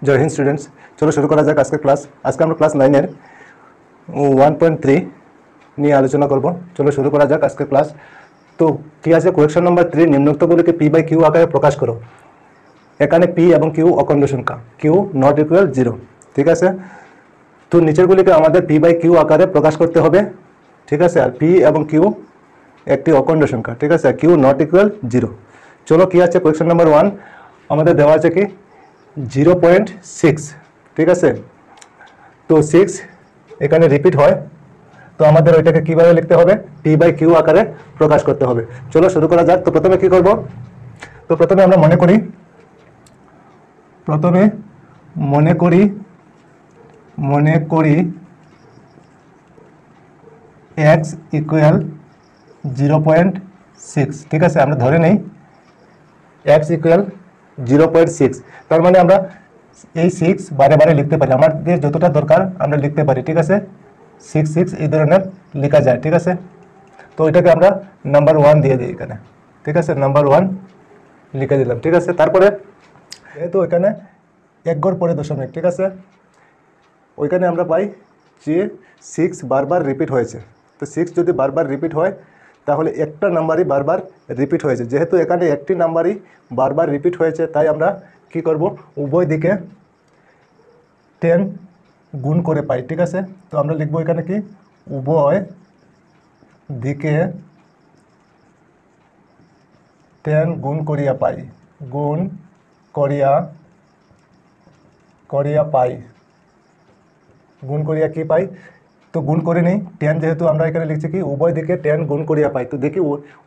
जय हिंद स्टूडेंट्स। चलो शुरू करा जाक आज के क्लास। आज के हम क्लास 9 1.3 নিয়ে আলোচনা করব। চলো শুরু করা যাক আজকে ক্লাস। তো কি আছে কোয়েশ্চন নাম্বার 3, নিম্নোক্তগুলিকে পি বাই কিউ আকারে প্রকাশ করো। এখানে পি এবং কিউ অখণ্ড সংখ্যা, কিউ নট ইকুয়াল 0, ঠিক আছে। তো নিচেরগুলিকে আমাদের পি বাই কিউ আকারে প্রকাশ করতে হবে, ঠিক আছে। আর পি এবং কিউ একটি অখণ্ড সংখ্যা, ঠিক আছে। Q not equal 0। চলো কি আছে কোয়েশ্চন নাম্বার 1 আমাদের দেওয়া আছে কি 0.6, ঠিক আছে। তো 6 এখানে রিপিট হয়, তো আমাদের ওইটাকে কিভাবে লিখতে হবে, পি বাই কিউ আকারে প্রকাশ করতে হবে। চলো শুরু করা যাক। তো প্রথমে কি করব, তো প্রথমে আমরা মনে করি x ইকুয়াল 0.6, ঠিক আছে। আমরা ধরে নেই x ইকুয়াল 0.6, তার মানে আমরা এই 6 বারে বারে লিখতে পারি, আমাদের যতটা দরকার আমরা লিখতে পারি, ঠিক আছে। 6 এই ধরনের লেখা যায়, ঠিক আছে। তো এটাকে আমরা নাম্বার 1 দিয়ে দিই এখানে, ঠিক আছে। নাম্বার 1 লিখে দিলাম, ঠিক আছে। তারপরে যেহেতু এখানে এক ঘর পরে দশমিক, ঠিক আছে, ওইখানে আমরা পাই যে 6 বারবার রিপিট হয়েছে। তো 6 যদি বারবার রিপিট হয় তাহলে একটা নাম্বারই বারবার রিপিট হয়েছে। যেহেতু এখানে একটি নাম্বারই বারবার রিপিট হয়েছে, তাই আমরা কি করব, উভয় দিকে 10 গুণ করে পাই, ঠিক আছে। তো আমরা লিখবো এখানে কি উভয় দিকে 10 গুণ করিয়া পাই, গুণ করিয়া পাই, গুণ করিয়া কি পাই, তো গুণ করে নেই 10, যেহেতু আমরা এখানে লিখছি কি উভয় দিকে 10 গুণ করিয়া পাই। তো দেখি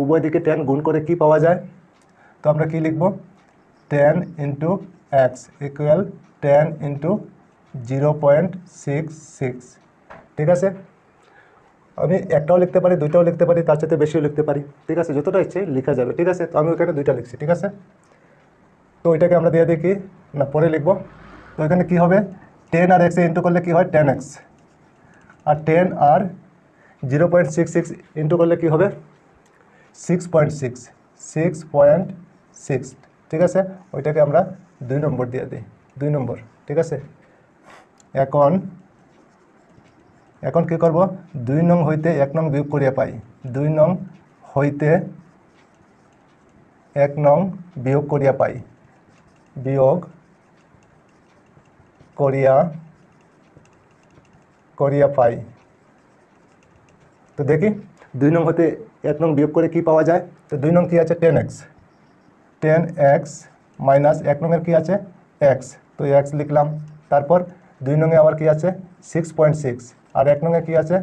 উভয় দিকে 10 গুণ করে কি পাওয়া যায়। তো আমরা কি লিখব 10 ইন্টু এক্স ইকুয়াল 10 ইন্টু 0.66, ঠিক আছে। আমি একটাও লিখতে পারি, দুইটাও লিখতে পারি, তার সাথে বেশিও লিখতে পারি, ঠিক আছে। যতটা ইচ্ছে লেখা যাবে, ঠিক আছে। তো আমি ওখানে দুইটা লিখছি, ঠিক আছে। তো ওইটাকে আমরা দিয়ে দিই কি না পরে লিখব। তো এখানে কি হবে 10 আর x ইন্টু করলে কি হয় 10x, আর 10 আর 0.66 ইন্টু করলে কি হবে 6.6, ঠিক আছে। ওইটাকে আমরা 2 নম্বর দিয়ে দিই, 2 নম্বর, ঠিক আছে। এখন কি করব 2 নং হইতে 1 নং বিয়োগ করিয়া পাই, 2 নং হইতে 1 নং বিয়োগ করিয়া পাই, বিয়োগ করিয়া পাই। তো দেখি 2 নং হতে 1 নং বিয়োগ করে কি পাওয়া যায়। তো 2 নং কি আছে 10x মাইনাস 1 নংয়ের কি আছে x, তো x লিখলাম। তারপর 2 নংয়ে আবার কি আছে 6.6, আর 1 নংয়ে কি আছে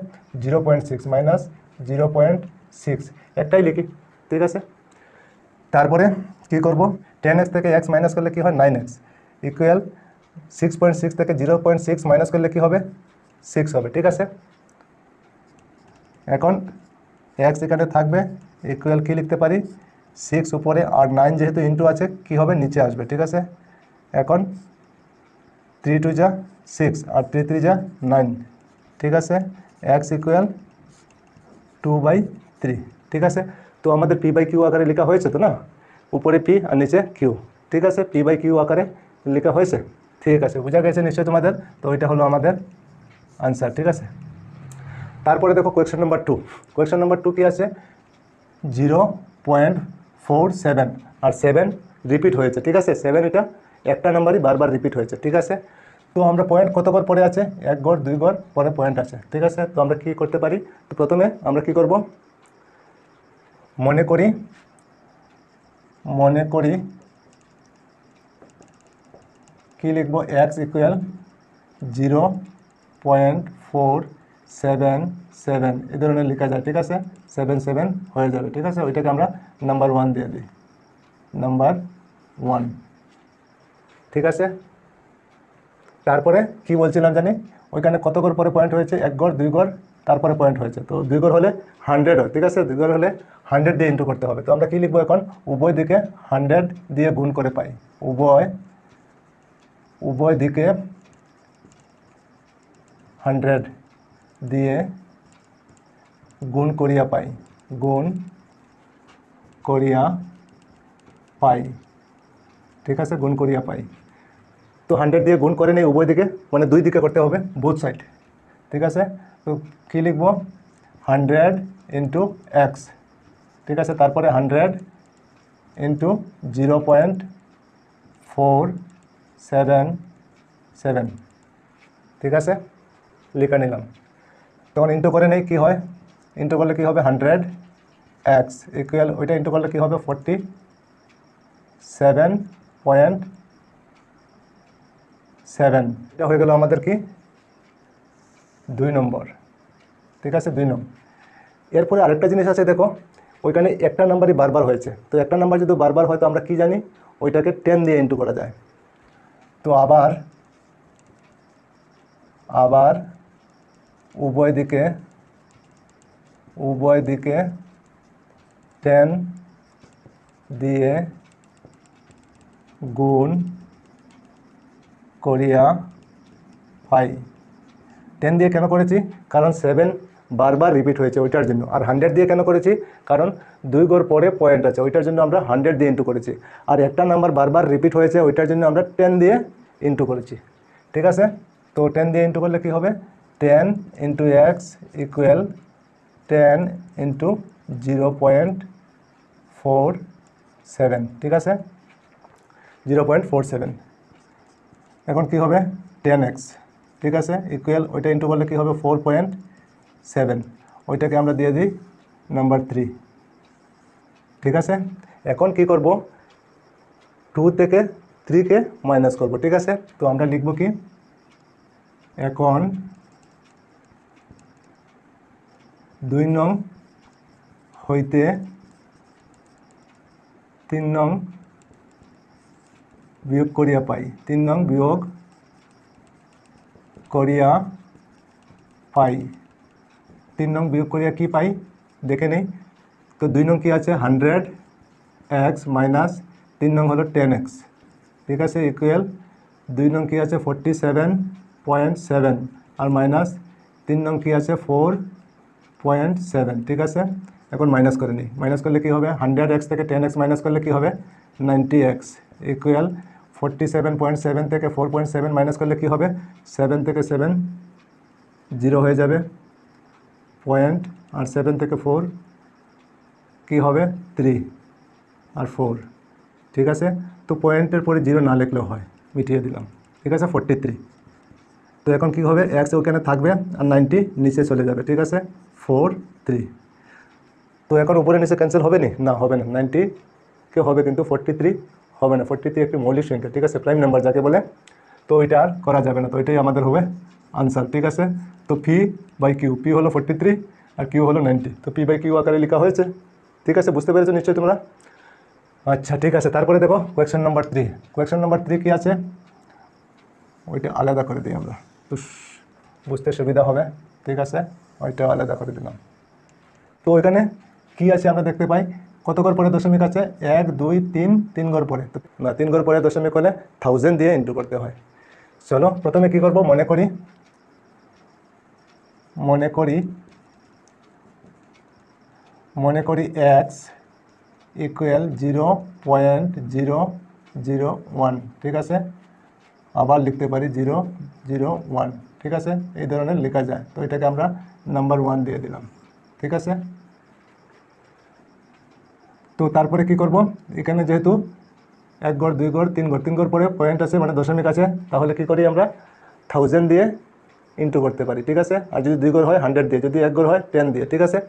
0.6 মাইনাস 0.6, একটাই লিখি, ঠিক আছে। তারপরে কি করব 10x থেকে x মাইনাস করলে কি হয় 9x ইকুয়াল 6.6 থেকে 0.6 মাইনাস করলে কি হবে 6 হবে, ঠিক আছে। এখন x এখানে থাকবে ইকুয়াল কি লিখতে পারি 6 উপরে, আর 9 যেহেতু ইন্টু আছে কি হবে নিচে আসবে, ঠিক আছে। এখন 3 2 যা 6 আর 3 3 যা 9, ঠিক আছে। x ইকুয়াল 2/3, ঠিক আছে। তো আমাদের পি বাই কিউ আকারে লেখা হয়েছে তো না, উপরে পি আর নিচে কিউ, ঠিক আছে। পি বাই কিউ আকারে লেখা হয়েছে, ঠিক আছে, বোঝা গেছে নিশ্চয়ই তোমাদের। তো এটা হলো আমাদের আনসার, ঠিক আছে। তারপরে দেখো কোয়েশ্চন নাম্বার 2। কোয়েশ্চন নাম্বার 2 কি আছে 0.47, আর 7 রিপিট হয়েছে, ঠিক আছে। 7 এটা একটা নাম্বারই বারবার রিপিট হয়েছে, ঠিক আছে। তো আমরা পয়েন্ট কত ঘর পরে আছে, 1 ঘর 2 ঘর পরে পয়েন্ট আছে, ঠিক আছে। তো আমরা কি করতে পারি, তো প্রথমে আমরা কি করব মনে করি কি লিখব x ইকুয়াল 0.477 এই ধরনের লেখা যায়, ঠিক আছে। 77 হয়ে যাবে, ঠিক আছে। ওইটাকে আমরা নাম্বার 1 দিয়ে দিই, নাম্বার 1, ঠিক আছে। তারপরে কি বলছিলাম জানি, ওইখানে কত ঘর পরে পয়েন্ট হয়েছে 1 ঘর 2 ঘর তারপরে পয়েন্ট হয়েছে। তো 2 ঘর হলে 100 হয়, ঠিক আছে। 2 ঘর হলে 100 দিয়ে ইন্টু করতে হবে। তো আমরা কি লিখবো এখন উভয় দিকে 100 দিয়ে গুণ করে পাই, উভয় দিকে 100 দিয়ে গুণ করিয়া পাই, ঠিক আছে। গুণ করিয়া পাই। তো 100 দিয়ে গুণ করে নেই উভয় দিকে, মানে দুই দিকে করতে হবে, বোথ সাইড। ঠিক আছে, তো কী লিখব, 100 ইন্টু এক্স, ঠিক আছে, তারপরে 100 ইন্টু 0.477, ঠিক আছে, লিখে নিলাম। তখন ইন্টু করে নেই, কী হয়, ইন্টু করলে কী হবে, 100 এক্স ইকুয়াল, ওইটা ইন্টু করলে কী হবে, 47.7, এটা হয়ে গেল আমাদের কি 2 নম্বর। ঠিক আছে, 2 নম্বর। এরপরে আরেকটা জিনিস আছে, দেখো ওইখানে একটা নাম্বারই বারবার হয়েছে, তো একটা নাম্বার যদি বারবার হয় তো আমরা কি জানি, ওইটাকে 10 দিয়ে ইন্টু করা যায়। তো আবার উভয় দিকে 10 দিয়ে গুণ করিয়া পাই। 10 দিয়ে কেন করেছি, কারণ 7 বারবার রিপিট হয়েছে ওইটার জন্য। আর 100 দিয়ে কেন করেছি, কারণ 2 ঘর পরে পয়েন্ট আছে ওইটার জন্য আমরা 100 দিয়ে ইন্টু করেছি। আর একটা নাম্বার বারবার রিপিট হয়েছে ওইটার জন্য আমরা 10 দিয়ে ইন্টু করেছি। ঠিক আছে, তো 10 দিয়ে ইন্টু করলে কী হবে, 10 ইন্টু এক্স ইকুয়াল 10 ইন্টু 0.47, ঠিক আছে, 0.47। এখন কি হবে, 10x, ঠিক আছে, ইকুয়াল ওইটা ইন্টু করলে কী হবে, 4.7, ওইটাকে আমরা দিয়ে দিই নাম্বার 3। ঠিক আছে, এখন কি করব, 2 থেকে 3কে মাইনাস করব। ঠিক আছে, তো আমরা লিখব কি, এখন 2 নং হইতে 3 নং বিয়োগ করিয়া পাই, 3 নং বিয়োগ করিয়া পাই, 3 নং বিয়োগ করিয়া কি পাই দেখে নেই। তো 2 নং কি আছে, 100x মাইনাস 3 নং হলো 10x, ঠিক আছে, ইকুয়াল 2 নং কি আছে 47.7 আর মাইনাস 3 নং কি আছে 4.7, ঠিক আছে। এখন মাইনাস করে নিই, মাইনাস করলে কি হবে, 100x থেকে 10x মাইনাস করলে কি হবে, 90x ইকুয়াল 47.7 থেকে 4.7 মাইনাস করলে কি হবে, 7 থেকে 7 0 হয়ে যাবে পয়েন্ট, আর 7 থেকে 4 কি হবে 3 আর 4, ঠিক আছে। তো পয়েন্টের পরে 0 না লিখলেও হয়, মিটিয়ে দিলাম, ঠিক আছে, 43। তো এখন কি হবে, এক্স ওখানে থাকবে আর 90 নিচে চলে যাবে, ঠিক আছে, 4 3। তো এখন উপরে নিচে ক্যান্সেল হবে না, হবে না, 90 কে হবে কিন্তু 43 হবে না, 43 একটি মৌলিক সংখ্যা, ঠিক আছে, প্রাইম নাম্বার যাকে বলে, তো ওইটা আর করা যাবে না, তো এটাই আমাদের হবে আনসার। ঠিক আছে, তো পি বাই কিউ, পি হলো 43 আর কিউ হলো 90, তো পি বাই কিউ আকারে লেখা হয়েছে। ঠিক আছে, বুঝতে পেরেছো নিশ্চয়ই তোমরা। আচ্ছা ঠিক আছে, তারপরে দেখো কোয়েশ্চেন নাম্বার 3। কোয়েশ্চেন নাম্বার 3 কী আছে, ওইটা আলাদা করে দিই আমরা, তো বুঝতে সুবিধা হবে। ঠিক আছে, ওইটা আলাদা করে দিলাম। তো ওইখানে কী আছে আমরা দেখতে পাই, কত ঘর পরে দশমিক আছে, 1 2 3, 3 ঘর পরে, না 3 ঘর পরে দশমিক হলে 1000 দিয়ে ইন্টু করতে হয়। চলো প্রথমে কি করব, মনে করি x ইকুয়াল 0.001, ঠিক আছে, আবার লিখতে পারি 0.001, ঠিক আছে, এই ধরনের লেখা যায়। তো এটাকে আমরা নাম্বার 1 দিয়ে দিলাম। ঠিক আছে, তো তারপরে কি করব, এখানে যেহেতু 1 ঘর 2 ঘর 3 ঘর, 3 ঘর পরে পয়েন্ট আছে মানে দশমিক আছে, তাহলে কি করি আমরা 1000 দিয়ে ইন্টু করতে পারি। ঠিক আছে, আর যদি 2 ঘর হয় 100 দিয়ে, যদি 1 ঘর হয় 10 দিয়ে। ঠিক আছে,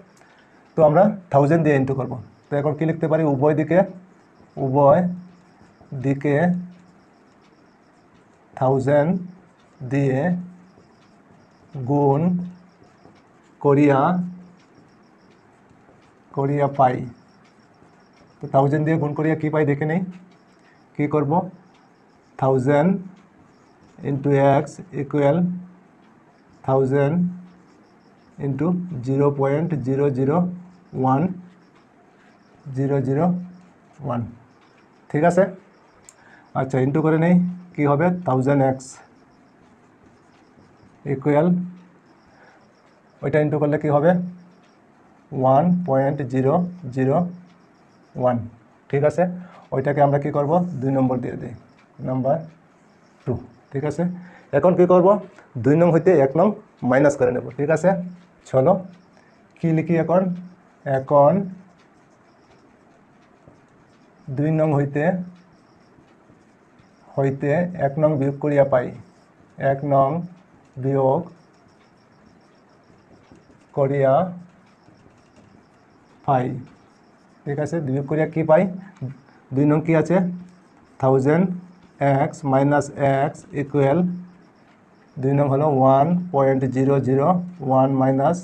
তো আমরা 1000 দিয়ে ইন্টু করব। তো এখন কি লিখতে পারি, উভয় দিকে 1000 দিয়ে গুণ করিয়া পাই। তো 1000 দিয়ে গুণ করিয়া কি পাই দেখে নেই, কি করব, 1000 ইন্টু এক্স ইকুয়াল 1000 ইন্টু 0.001, ঠিক আছে। আচ্ছা ইন্টু করে নেই, কি হবে 1000x ইকুয়াল, ওইটা ইন্টু করলে কি হবে 1.001, ঠিক আছে। ওইটাকে আমরা কি করব 2 নম্বর দিয়ে দিই, নাম্বার 2 ঠিক আছে। এখন কি করব 2 নং হইতে 1 নং মাইনাস করে নেব ঠিক আছে। চলো কি লিখি এখন 2 নং হইতে 1 নং বিয়োগ করিয়া পাই 1 নং বিয়োগ করিয়া পাই ঠিক আছে। বিয়োগ করিয়া কি পাই 2 নং কি আছে 1000x মাইনাস x ইকুয়াল 2 নং হলো 1.001 মাইনাস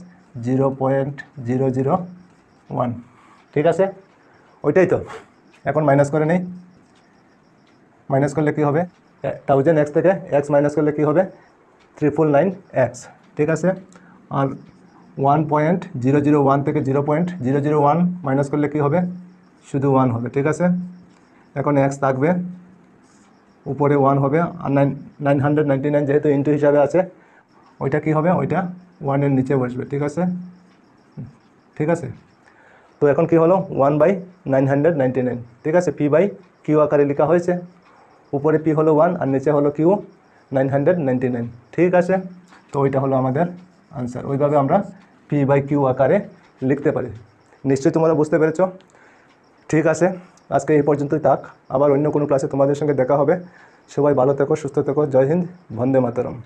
0.001 ঠিক আছে। ওইটাই তো এখন মাইনাস করে নেই। মাইনাস করলে কি হবে 1000x থেকে x মাইনাস করলে কি হবে 399x ঠিক আছে। আর 1.001 থেকে 0.001 মাইনাস করলে কি হবে শুধু 1 হবে ঠিক আছে। এখন x থাকবে উপরে 1 হবে আর 999 যেহেতু ইনটু হিসাবে আছে ওইটা কি হবে ওইটা 1 এর নিচে বসবে ঠিক আছে। ঠিক আছে তো এখন কি হলো 1/999 ঠিক আছে। p/q আকারে লেখা হয়েছে, উপরে p হলো 1 আর নিচে হলো q 999 ঠিক আছে। তো ওইটা হলো আমাদের আনসার। ওইভাবে আমরা p/q আকারে লিখতে পারি। নিশ্চয়ই তোমরা বুঝতে পেরেছো। ঠিক আছে আজকে এই পর্যন্তই থাক, আবার অন্য কোনো ক্লাসে তোমাদের সঙ্গে দেখা হবে। সবাই ভালো থেকো, সুস্থ থেকো। জয় হিন্দ, বন্দে মাতরম।